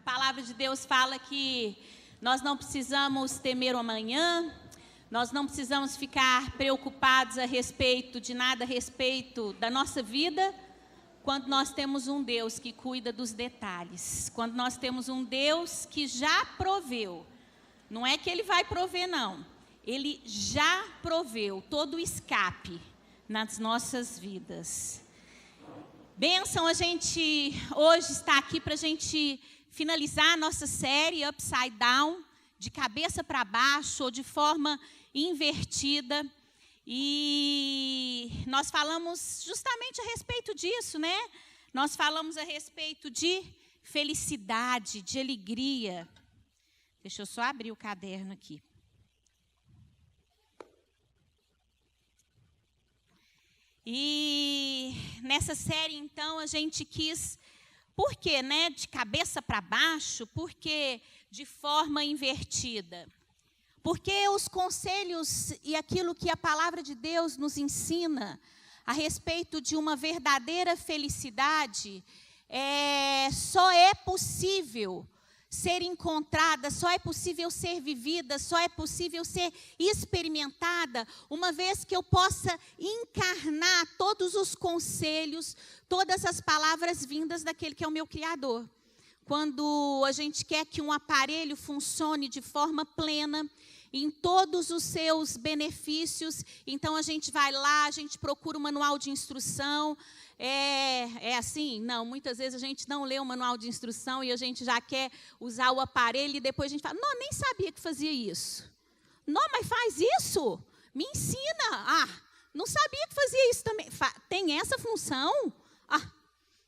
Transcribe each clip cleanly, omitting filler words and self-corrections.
A palavra de Deus fala que nós não precisamos temer o amanhã, nós não precisamos ficar preocupados a respeito de nada, a respeito da nossa vida, quando nós temos um Deus que cuida dos detalhes, quando nós temos um Deus que já proveu. Não é que Ele vai prover, não. Ele já proveu todo o escape nas nossas vidas. Bênção, a gente hoje está aqui para a gente finalizar a nossa série Upside Down, de cabeça para baixo ou de forma invertida. E nós falamos justamente a respeito disso, né? Nós falamos a respeito de felicidade, de alegria. Deixa eu só abrir o caderno aqui. E nessa série, então, a gente quis, por quê, né? De cabeça para baixo, por que de forma invertida? Porque os conselhos e aquilo que a palavra de Deus nos ensina a respeito de uma verdadeira felicidade, só é possível ser encontrada, só é possível ser vivida, só é possível ser experimentada, uma vez que eu possa encarnar todos os conselhos, todas as palavras vindas daquele que é o meu Criador. Quando a gente quer que um aparelho funcione de forma plena, em todos os seus benefícios, então a gente vai lá, a gente procura o manual de instrução. É assim? Não, muitas vezes a gente não lê o manual de instrução e a gente já quer usar o aparelho e depois a gente fala, não, nem sabia que fazia isso. Não, mas faz isso? Me ensina. Ah, não sabia que fazia isso também. Tem essa função?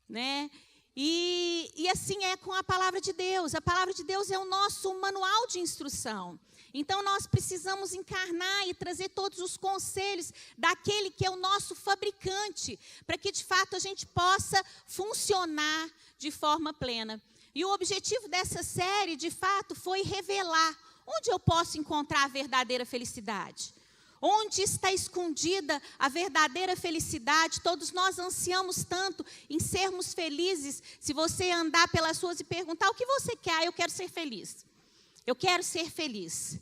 Né? E assim é com a palavra de Deus. A palavra de Deus é o nosso manual de instrução. Então, nós precisamos encarnar e trazer todos os conselhos daquele que é o nosso fabricante, para que, de fato, a gente possa funcionar de forma plena. E o objetivo dessa série, de fato, foi revelar onde eu posso encontrar a verdadeira felicidade. Onde está escondida a verdadeira felicidade? Todos nós ansiamos tanto em sermos felizes. Se você andar pelas ruas e perguntar, o que você quer? Eu quero ser feliz. Eu quero ser feliz.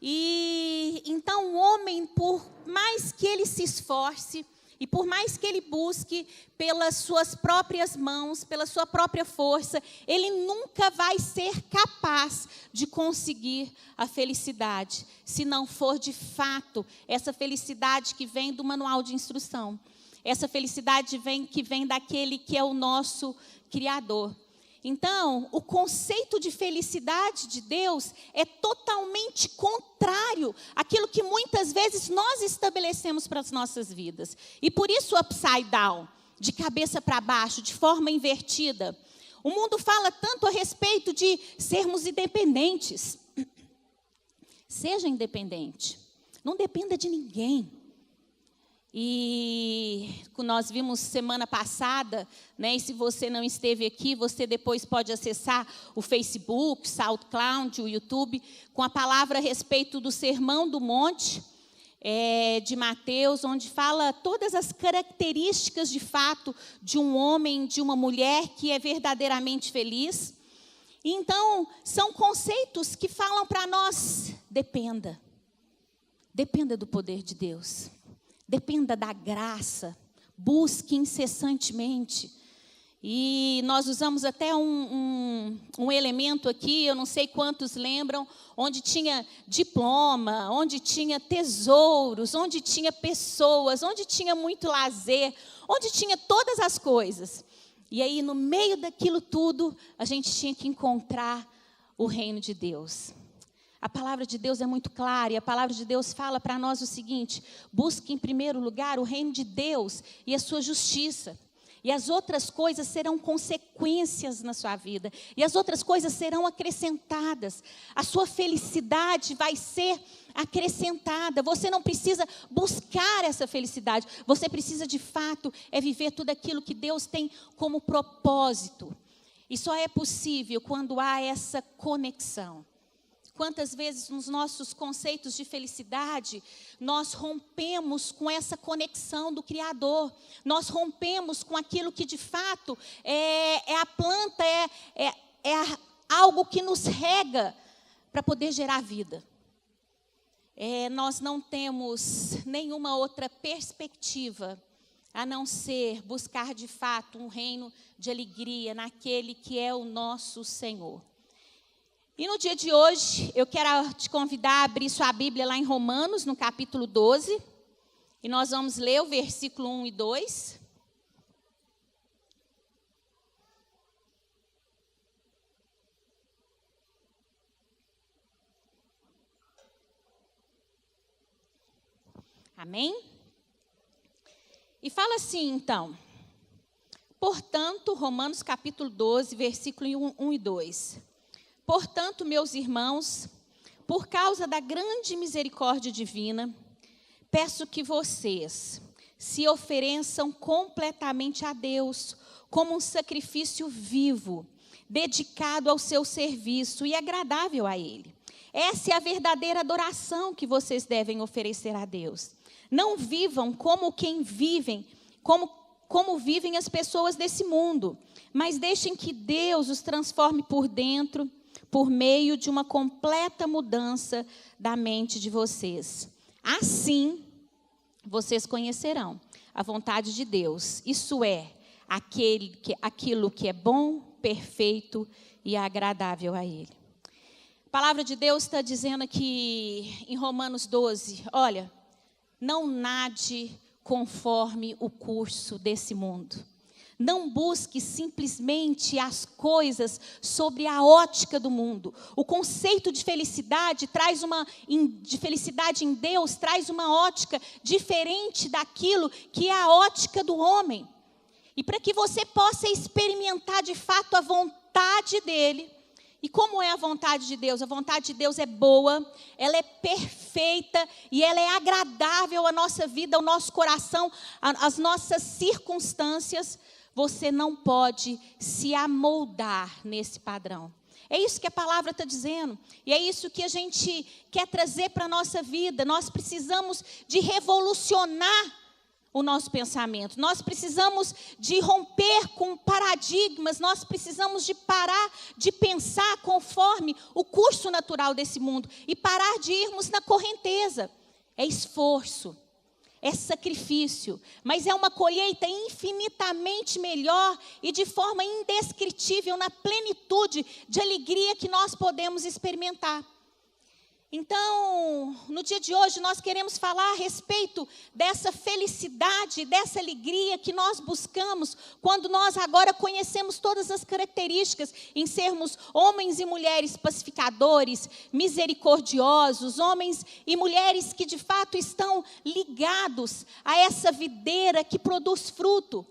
E então o homem, por mais que ele se esforce e por mais que ele busque pelas suas próprias mãos, pela sua própria força, ele nunca vai ser capaz de conseguir a felicidade, se não for de fato essa felicidade que vem do manual de instrução. Essa felicidade que vem daquele que é o nosso Criador. Então, o conceito de felicidade de Deus é totalmente contrário àquilo que muitas vezes nós estabelecemos para as nossas vidas. E por isso, upside down, de cabeça para baixo, de forma invertida. O mundo fala tanto a respeito de sermos independentes. Seja independente. Não dependa de ninguém. E nós vimos semana passada, né, e se você não esteve aqui, você depois pode acessar o Facebook, SoundCloud, o YouTube, com a palavra a respeito do Sermão do Monte, de Mateus, onde fala todas as características de fato de um homem, de uma mulher que é verdadeiramente feliz. Então, são conceitos que falam para nós, dependa do poder de Deus. Dependa da graça, busque incessantemente. E nós usamos até um elemento aqui, eu não sei quantos lembram, onde tinha diploma, onde tinha tesouros, onde tinha pessoas, onde tinha muito lazer, onde tinha todas as coisas. E aí, no meio daquilo tudo, a gente tinha que encontrar o reino de Deus. A palavra de Deus é muito clara e a palavra de Deus fala para nós o seguinte: busque em primeiro lugar o reino de Deus e a sua justiça. E as outras coisas serão consequências na sua vida. E as outras coisas serão acrescentadas. A sua felicidade vai ser acrescentada. Você não precisa buscar essa felicidade. Você precisa, de fato, viver tudo aquilo que Deus tem como propósito. E só é possível quando há essa conexão. Quantas vezes nos nossos conceitos de felicidade, nós rompemos com essa conexão do Criador. Nós rompemos com aquilo que de fato é a planta, algo que nos rega para poder gerar vida. Nós não temos nenhuma outra perspectiva a não ser buscar de fato um reino de alegria naquele que é o nosso Senhor. E no dia de hoje, eu quero te convidar a abrir sua Bíblia lá em Romanos, no capítulo 12, e nós vamos ler o versículo 1 e 2. Amém? E fala assim, então. Portanto, Romanos capítulo 12, versículo 1 e 2. Portanto, meus irmãos, por causa da grande misericórdia divina, peço que vocês se ofereçam completamente a Deus como um sacrifício vivo, dedicado ao seu serviço e agradável a Ele. Essa é a verdadeira adoração que vocês devem oferecer a Deus. Não vivam como vivem as pessoas desse mundo, mas deixem que Deus os transforme por dentro, por meio de uma completa mudança da mente de vocês. Assim, vocês conhecerão a vontade de Deus, isso é, aquilo que é bom, perfeito e agradável a Ele. A palavra de Deus está dizendo aqui em Romanos 12, olha, não nade conforme o curso desse mundo. Não busque simplesmente as coisas sobre a ótica do mundo. O conceito de felicidade em Deus traz uma ótica diferente daquilo que é a ótica do homem. E para que você possa experimentar de fato a vontade dele. E como é a vontade de Deus? A vontade de Deus é boa, ela é perfeita e ela é agradável à nossa vida, ao nosso coração, às nossas circunstâncias. Você não pode se amoldar nesse padrão. É isso que a palavra está dizendo. E é isso que a gente quer trazer para a nossa vida. Nós precisamos de revolucionar o nosso pensamento. Nós precisamos de romper com paradigmas. Nós precisamos de parar de pensar conforme o curso natural desse mundo. E parar de irmos na correnteza. É esforço. É sacrifício, mas é uma colheita infinitamente melhor e de forma indescritível na plenitude de alegria que nós podemos experimentar. Então, no dia de hoje, nós queremos falar a respeito dessa felicidade, dessa alegria que nós buscamos quando nós agora conhecemos todas as características em sermos homens e mulheres pacificadores, misericordiosos, homens e mulheres que de fato estão ligados a essa videira que produz fruto.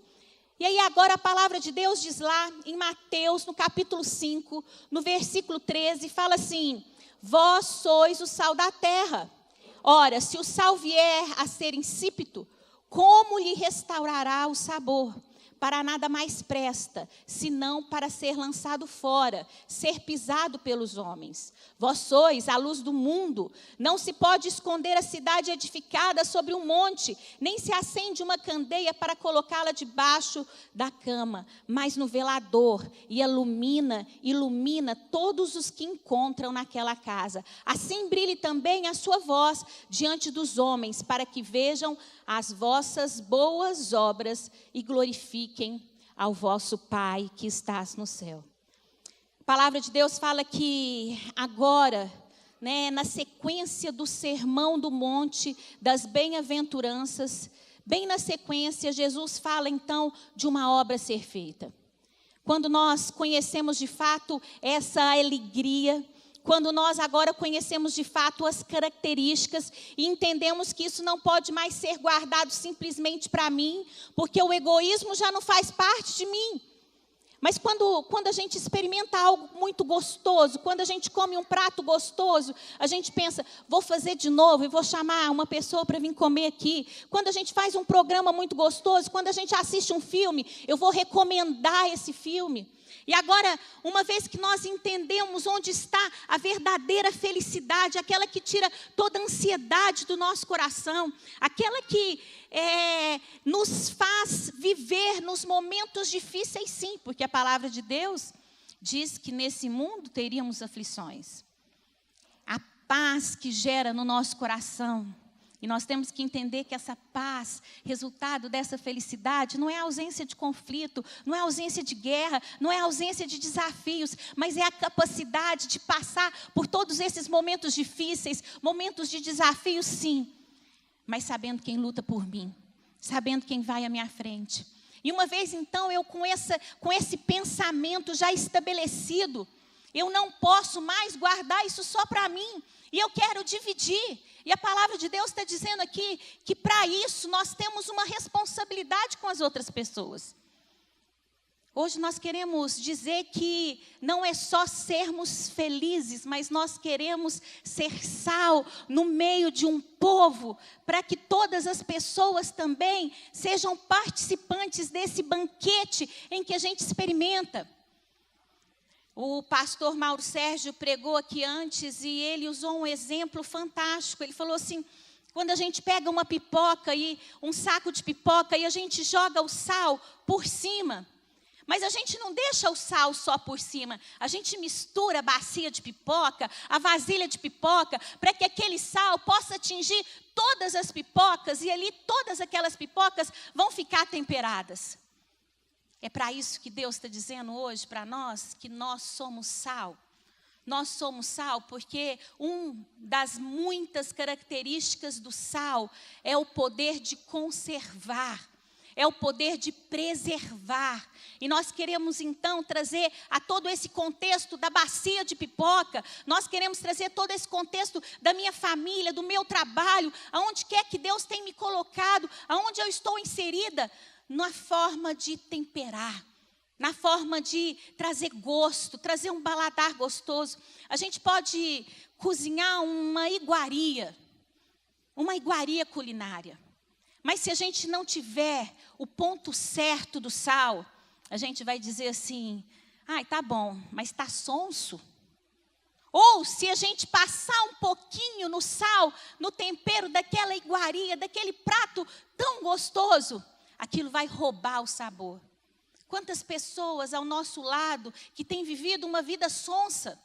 E aí agora a palavra de Deus diz lá em Mateus, no capítulo 5, no versículo 13, fala assim: vós sois o sal da terra. Ora, se o sal vier a ser insípido, como lhe restaurará o sabor? Para nada mais presta, senão para ser lançado fora, ser pisado pelos homens. Vós sois a luz do mundo. Não se pode esconder a cidade edificada sobre um monte, nem se acende uma candeia para colocá-la debaixo da cama, mas no velador, e ilumina todos os que encontram naquela casa. Assim brilhe também a sua voz diante dos homens, para que vejam as vossas boas obras e glorifiquem ao vosso Pai que estás no céu. A palavra de Deus fala que agora, na sequência do Sermão do Monte, das bem-aventuranças, bem na sequência, Jesus fala então de uma obra a ser feita. Quando nós conhecemos de fato essa alegria, quando nós agora conhecemos de fato as características e entendemos que isso não pode mais ser guardado simplesmente para mim, porque o egoísmo já não faz parte de mim. Mas quando a gente experimenta algo muito gostoso, quando a gente come um prato gostoso, a gente pensa, vou fazer de novo e vou chamar uma pessoa para vir comer aqui. Quando a gente faz um programa muito gostoso, quando a gente assiste um filme, eu vou recomendar esse filme. E agora, uma vez que nós entendemos onde está a verdadeira felicidade, aquela que tira toda a ansiedade do nosso coração, aquela que nos faz viver nos momentos difíceis, sim, porque a palavra de Deus diz que nesse mundo teríamos aflições. A paz que gera no nosso coração. E nós temos que entender que essa paz, resultado dessa felicidade, não é a ausência de conflito, não é a ausência de guerra, não é a ausência de desafios, mas é a capacidade de passar por todos esses momentos difíceis, momentos de desafios, sim, mas sabendo quem luta por mim, sabendo quem vai à minha frente. E uma vez então, eu com esse pensamento já estabelecido, eu não posso mais guardar isso só para mim, e eu quero dividir. E a palavra de Deus está dizendo aqui que para isso nós temos uma responsabilidade com as outras pessoas. Hoje nós queremos dizer que não é só sermos felizes, mas nós queremos ser sal no meio de um povo, para que todas as pessoas também sejam participantes desse banquete em que a gente experimenta. O pastor Mauro Sérgio pregou aqui antes e ele usou um exemplo fantástico. Ele falou assim, quando a gente pega uma pipoca e um saco de pipoca e a gente joga o sal por cima, mas a gente não deixa o sal só por cima, a gente mistura a bacia de pipoca, a vasilha de pipoca, para que aquele sal possa atingir todas as pipocas e ali todas aquelas pipocas vão ficar temperadas. É para isso que Deus está dizendo hoje para nós, que nós somos sal. Nós somos sal porque uma das muitas características do sal é o poder de conservar, é o poder de preservar. E nós queremos então trazer a todo esse contexto da bacia de pipoca, nós queremos trazer todo esse contexto da minha família, do meu trabalho, aonde quer que Deus tem me colocado, aonde eu estou inserida, na forma de temperar, na forma de trazer gosto, trazer um paladar gostoso. A gente pode cozinhar uma iguaria culinária. Mas se a gente não tiver o ponto certo do sal, a gente vai dizer assim, tá bom, mas está sonso. Ou se a gente passar um pouquinho no sal, no tempero daquela iguaria, daquele prato tão gostoso, aquilo vai roubar o sabor. Quantas pessoas ao nosso lado que têm vivido uma vida sonsa,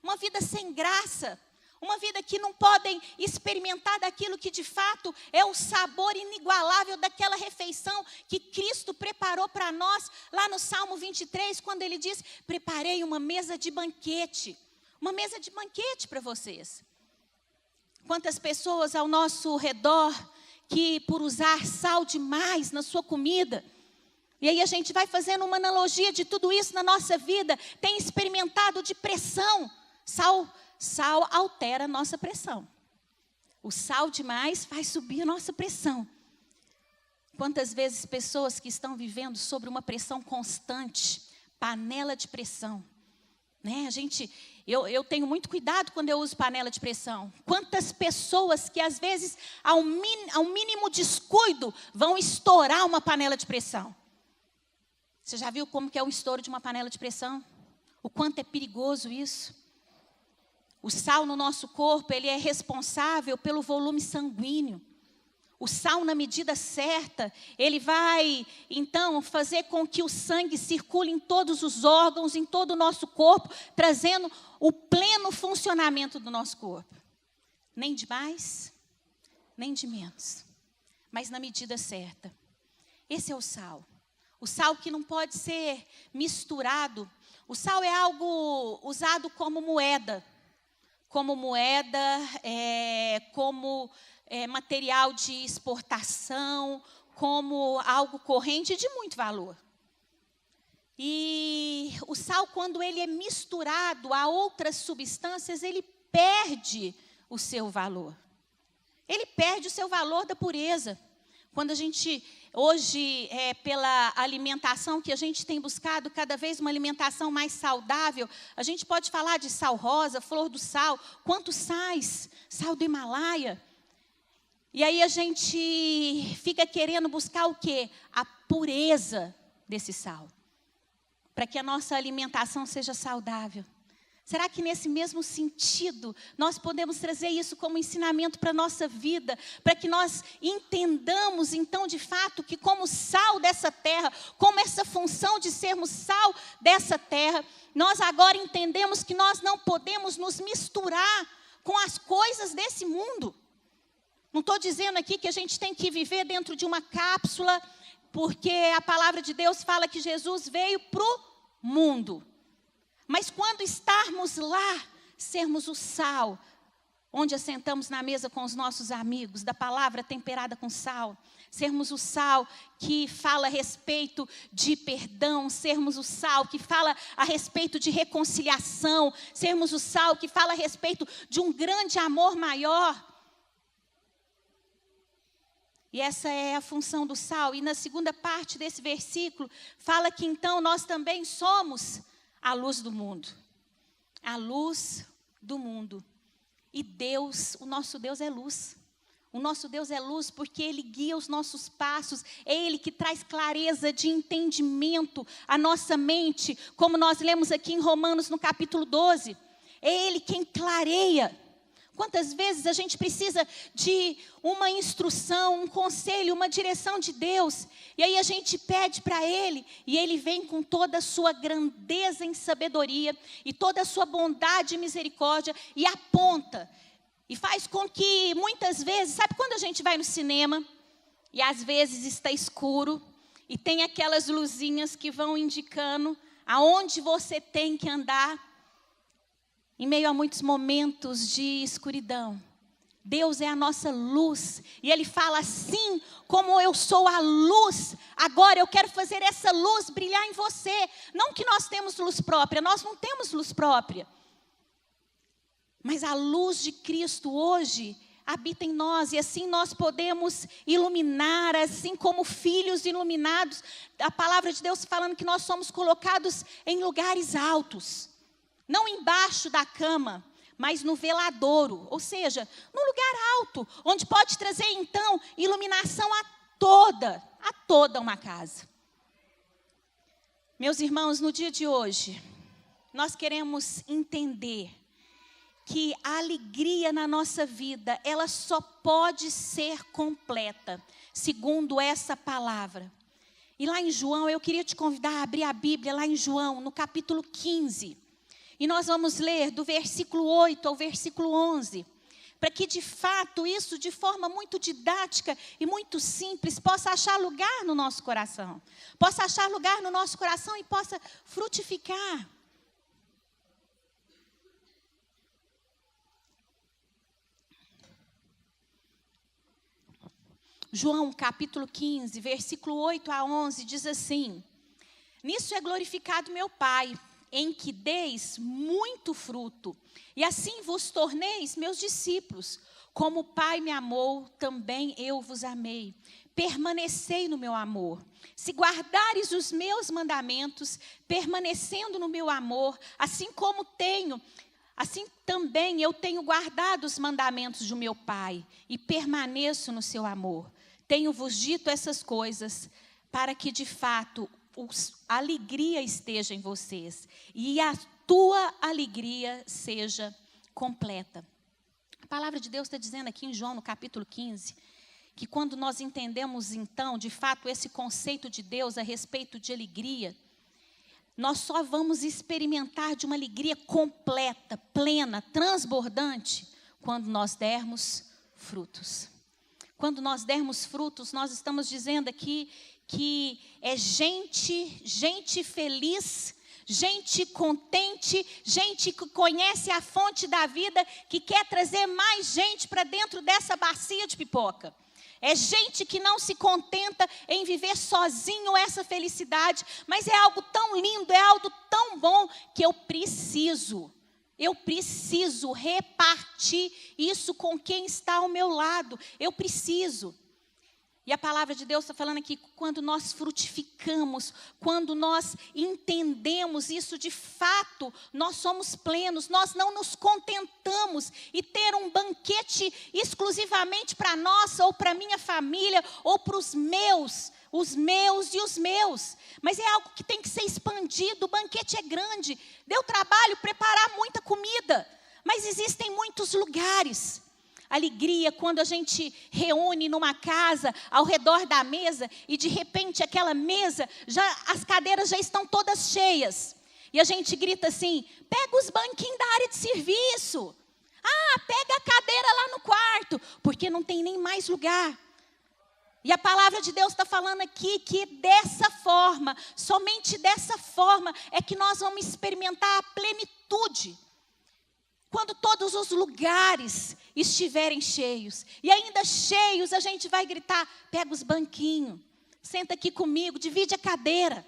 uma vida sem graça, uma vida que não podem experimentar daquilo que de fato é o sabor inigualável daquela refeição que Cristo preparou para nós, lá no Salmo 23, quando ele diz, preparei uma mesa de banquete para vocês. Quantas pessoas ao nosso redor que por usar sal demais na sua comida, e aí a gente vai fazendo uma analogia de tudo isso na nossa vida, tem experimentado de pressão. Sal altera a nossa pressão. O sal demais faz subir a nossa pressão. Quantas vezes pessoas que estão vivendo sobre uma pressão constante, panela de pressão, né? Eu tenho muito cuidado quando eu uso panela de pressão. Quantas pessoas que às vezes ao mínimo descuido vão estourar uma panela de pressão. Você já viu como que é o estouro de uma panela de pressão? O quanto é perigoso isso? O sal no nosso corpo, ele é responsável pelo volume sanguíneo. O sal, na medida certa, ele vai, então, fazer com que o sangue circule em todos os órgãos, em todo o nosso corpo, trazendo o pleno funcionamento do nosso corpo. Nem de mais, nem de menos, mas na medida certa. Esse é o sal. O sal que não pode ser misturado. O sal é algo usado como moeda. Como material de exportação, como algo corrente de muito valor. E o sal, quando ele é misturado a outras substâncias, ele perde o seu valor. Ele perde o seu valor da pureza. Quando a gente, hoje, pela alimentação que a gente tem buscado, cada vez uma alimentação mais saudável, a gente pode falar de sal rosa, flor do sal, quantos sais, sal do Himalaia. E aí a gente fica querendo buscar o quê? A pureza desse sal. Para que a nossa alimentação seja saudável. Será que nesse mesmo sentido, nós podemos trazer isso como ensinamento para a nossa vida, para que nós entendamos, então, de fato, que como sal dessa terra, como essa função de sermos sal dessa terra, nós agora entendemos que nós não podemos nos misturar com as coisas desse mundo. Não estou dizendo aqui que a gente tem que viver dentro de uma cápsula, porque a palavra de Deus fala que Jesus veio para o mundo. Mas quando estarmos lá, sermos o sal, onde assentamos na mesa com os nossos amigos, da palavra temperada com sal, sermos o sal que fala a respeito de perdão, sermos o sal que fala a respeito de reconciliação, sermos o sal que fala a respeito de um grande amor maior. E essa é a função do sal. E na segunda parte desse versículo, fala que então nós também somos a luz do mundo. A luz do mundo. E Deus, o nosso Deus é luz. O nosso Deus é luz porque Ele guia os nossos passos. É Ele que traz clareza de entendimento à nossa mente. Como nós lemos aqui em Romanos no capítulo 12. É Ele quem clareia. Quantas vezes a gente precisa de uma instrução, um conselho, uma direção de Deus. E aí a gente pede para Ele. E Ele vem com toda a sua grandeza em sabedoria. E toda a sua bondade e misericórdia. E aponta. E faz com que muitas vezes, sabe quando a gente vai no cinema? E às vezes está escuro. E tem aquelas luzinhas que vão indicando aonde você tem que andar. Em meio a muitos momentos de escuridão, Deus é a nossa luz. E Ele fala assim, como eu sou a luz, agora eu quero fazer essa luz brilhar em você. Não que nós temos luz própria, nós não temos luz própria. Mas a luz de Cristo hoje habita em nós. E assim nós podemos iluminar, assim como filhos iluminados. A palavra de Deus falando que nós somos colocados em lugares altos. Não embaixo da cama, mas no veladouro, ou seja, num lugar alto, onde pode trazer então iluminação a toda uma casa. Meus irmãos, no dia de hoje, nós queremos entender que a alegria na nossa vida, ela só pode ser completa, segundo essa palavra. E lá em João, eu queria te convidar a abrir a Bíblia, lá em João, no capítulo 15. E nós vamos ler do versículo 8 ao versículo 11, para que de fato isso de forma muito didática e muito simples possa achar lugar no nosso coração. Possa achar lugar no nosso coração e possa frutificar. João capítulo 15, versículo 8 a 11 diz assim: Nisso é glorificado meu Pai, em que deis muito fruto, e assim vos torneis meus discípulos. Como o Pai me amou, também eu vos amei. Permanecei no meu amor. Se guardares os meus mandamentos, permanecendo no meu amor, assim também eu tenho guardado os mandamentos do meu Pai, e permaneço no seu amor. Tenho-vos dito essas coisas, para que de fato a alegria esteja em vocês e a tua alegria seja completa. A palavra de Deus está dizendo aqui em João, no capítulo 15, que quando nós entendemos então, de fato, esse conceito de Deus a respeito de alegria, nós só vamos experimentar de uma alegria completa, plena, transbordante, quando nós dermos frutos. Quando nós dermos frutos, nós estamos dizendo aqui que é gente feliz, gente contente, gente que conhece a fonte da vida, que quer trazer mais gente para dentro dessa bacia de pipoca. É gente que não se contenta em viver sozinho essa felicidade, mas é algo tão lindo, é algo tão bom, que eu preciso repartir isso com quem está ao meu lado. Eu preciso. E a palavra de Deus está falando aqui, quando nós frutificamos, quando nós entendemos isso de fato, nós somos plenos, nós não nos contentamos em ter um banquete exclusivamente para nós, ou para minha família, ou para os meus e os meus. Mas é algo que tem que ser expandido, o banquete é grande, deu trabalho preparar muita Mas existem muitos lugares. Alegria quando a gente reúne numa casa, ao redor da mesa, e de repente aquela mesa, as cadeiras já estão todas cheias. E a gente grita assim, pega os banquinhos da área de serviço. Pega a cadeira lá no quarto, porque não tem nem mais lugar. E a palavra de Deus está falando aqui que dessa forma, somente dessa forma, é que nós vamos experimentar a plenitude. Quando todos os lugares estiverem cheios, e ainda cheios, a gente vai gritar, pega os banquinhos, senta aqui comigo, divide a cadeira.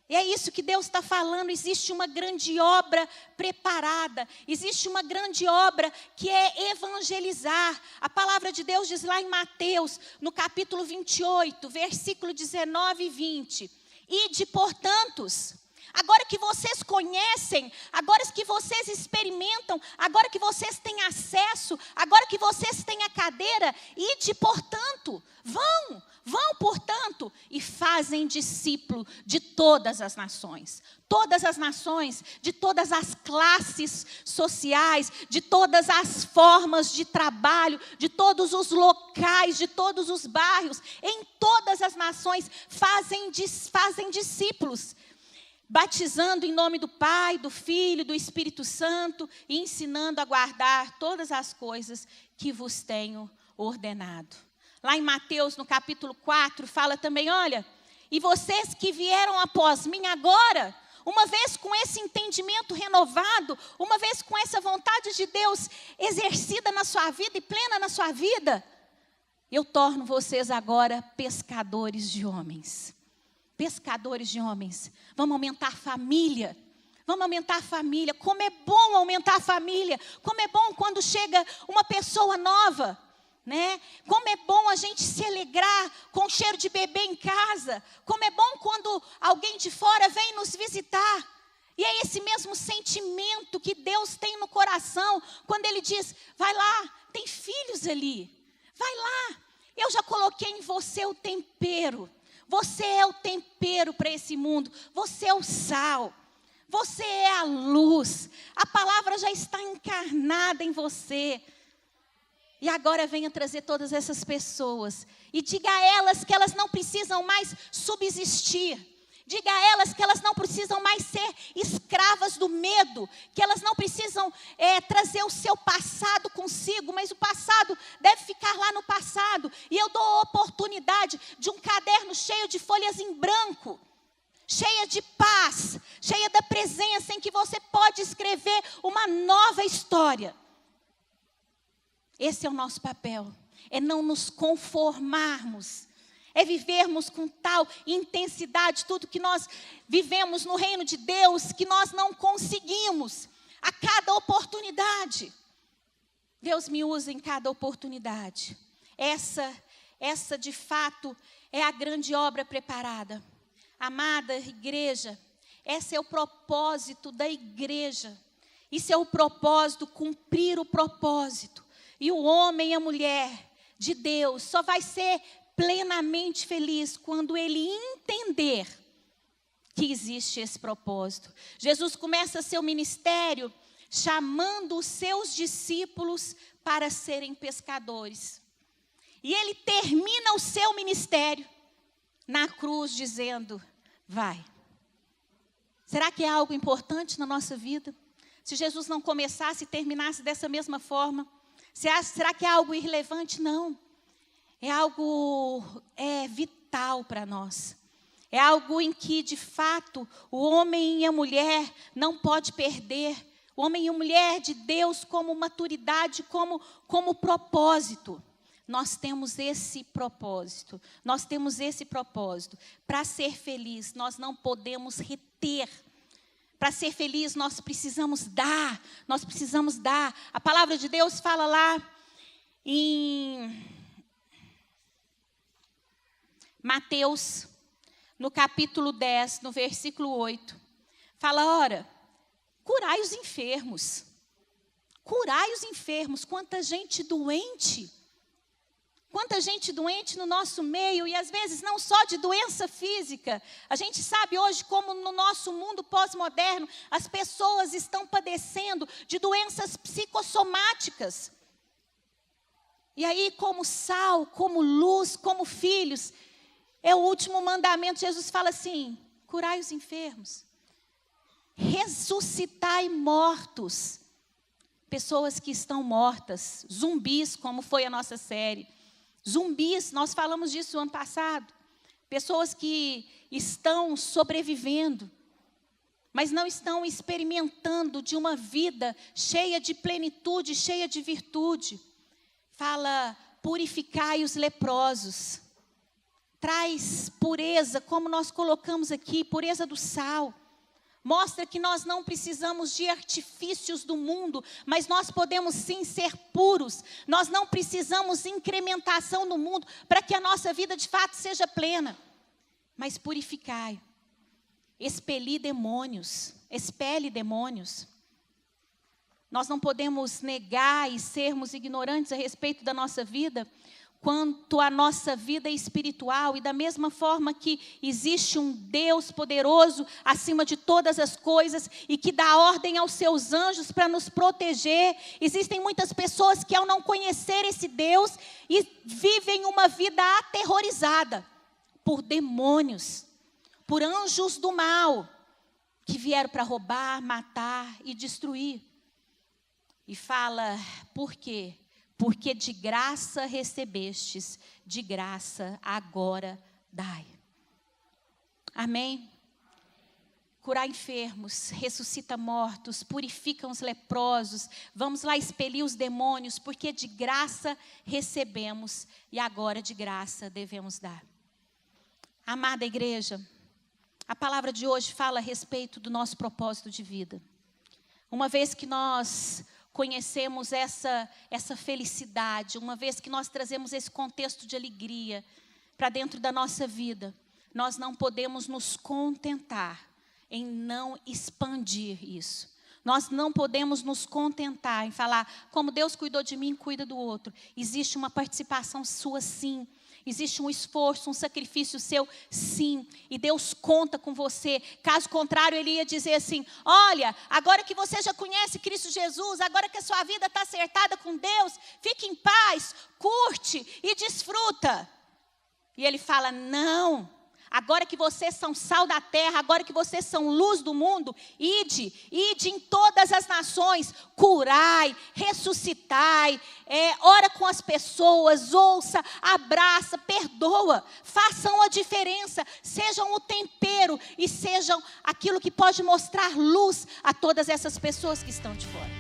E é isso que Deus está falando, existe uma grande obra preparada, existe uma grande obra que é evangelizar. A palavra de Deus diz lá em Mateus, no capítulo 28, versículo 19 e 20. Ide, portanto, agora que vocês conhecem, agora que vocês experimentam, agora que vocês têm acesso, agora que vocês têm a cadeira, ide, portanto, vão, portanto, e fazem discípulo de todas as nações, de todas as classes sociais, de todas as formas de trabalho, de todos os locais, de todos os bairros, em todas as nações, fazem discípulos, batizando em nome do Pai, do Filho, do Espírito Santo, e ensinando a guardar todas as coisas que vos tenho ordenado. Lá em Mateus, no capítulo 4, fala também, olha, e vocês que vieram após mim agora, uma vez com esse entendimento renovado, uma vez com essa vontade de Deus exercida na sua vida e plena na sua vida, eu torno vocês agora pescadores de homens. Pescadores de homens. Vamos aumentar a família. Vamos aumentar a família. Como é bom aumentar a família. Como é bom quando chega uma pessoa nova. Né? Como é bom a gente se alegrar com o cheiro de bebê em casa. Como é bom quando alguém de fora vem nos visitar. E é esse mesmo sentimento que Deus tem no coração. Quando Ele diz, vai lá, tem filhos ali. Vai lá, eu já coloquei em você o tempero. Você é o tempero para esse mundo. Você é o sal. Você é a luz. A palavra já está encarnada em você. E agora venha trazer todas essas pessoas. E diga a elas que elas não precisam mais subsistir. Diga a elas que elas não precisam mais ser escravas do medo. Que elas não precisam trazer o seu passado consigo. Mas o passado deve ficar lá no passado. E eu dou a oportunidade de um caderno cheio de folhas em branco. Cheia de paz. Cheia da presença em que você pode escrever uma nova história. Esse é o nosso papel. É não nos conformarmos. É vivermos com tal intensidade tudo que nós vivemos no reino de Deus, que nós não conseguimos a cada oportunidade. Deus me usa em cada oportunidade. Essa de fato é a grande obra preparada. Amada igreja, esse é o propósito da igreja. Isso é o propósito, cumprir o propósito. E o homem e a mulher de Deus só vai ser plenamente feliz quando ele entender que existe esse propósito. Jesus começa seu ministério chamando os seus discípulos para serem pescadores. E ele termina o seu ministério na cruz dizendo, vai. Será que é algo importante na nossa vida? Se Jesus não começasse e terminasse dessa mesma forma, será que é algo irrelevante? Não. É algo vital para nós. É algo em que, de fato, o homem e a mulher não pode perder. O homem e a mulher de Deus como maturidade, como propósito. Nós temos esse propósito. Nós temos esse propósito. Para ser feliz, nós não podemos reter. Para ser feliz, nós precisamos dar. Nós precisamos dar. A palavra de Deus fala lá em Mateus, no capítulo 10, no versículo 8. Fala, ora, curai os enfermos. Curai os enfermos. Quanta gente doente. quanta gente doente no nosso meio, e às vezes não só de doença física. A gente sabe hoje como no nosso mundo pós-moderno, as pessoas estão padecendo de doenças psicossomáticas. E aí, como sal, como luz, como filhos, é o último mandamento. Jesus fala assim: curai os enfermos, ressuscitai mortos. Pessoas que estão mortas, zumbis, como foi a nossa série. Zumbis, nós falamos disso ano passado. Pessoas que estão sobrevivendo, mas não estão experimentando de uma vida cheia de plenitude, cheia de virtude. Fala, purificai os leprosos. Traz pureza, como nós colocamos aqui, pureza do sal. Mostra que nós não precisamos de artifícios do mundo, mas nós podemos sim ser puros. Nós não precisamos de incrementação no mundo para que a nossa vida de fato seja plena. Mas purificai, expeli demônios, expele demônios. Nós não podemos negar e sermos ignorantes a respeito da nossa vida, quanto à nossa vida espiritual. E da mesma forma que existe um Deus poderoso acima de todas as coisas e que dá ordem aos seus anjos para nos proteger, existem muitas pessoas que, ao não conhecer esse Deus, vivem uma vida aterrorizada por demônios, por anjos do mal, que vieram para roubar, matar e destruir. E fala, por quê? Porque de graça recebestes, de graça agora dai. Amém? Curar enfermos, ressuscita mortos, purifica os leprosos. Vamos lá expelir os demônios, porque de graça recebemos e agora de graça devemos dar. Amada igreja, a palavra de hoje fala a respeito do nosso propósito de vida. Uma vez que nós conhecemos essa felicidade, uma vez que nós trazemos esse contexto de alegria para dentro da nossa vida, nós não podemos nos contentar em não expandir isso. Nós não podemos nos contentar em falar, como Deus cuidou de mim, cuida do outro. Existe uma participação sua, sim. Existe um esforço, um sacrifício seu, sim. E Deus conta com você. Caso contrário, Ele ia dizer assim, olha, agora que você já conhece Cristo Jesus, agora que a sua vida está acertada com Deus, fique em paz, curte e desfruta. E Ele fala, não. Agora que vocês são sal da terra, agora que vocês são luz do mundo, ide em todas as nações, curai, ressuscitai, ora com as pessoas, ouça, abraça, perdoa, façam a diferença, sejam o tempero e sejam aquilo que pode mostrar luz a todas essas pessoas que estão de fora.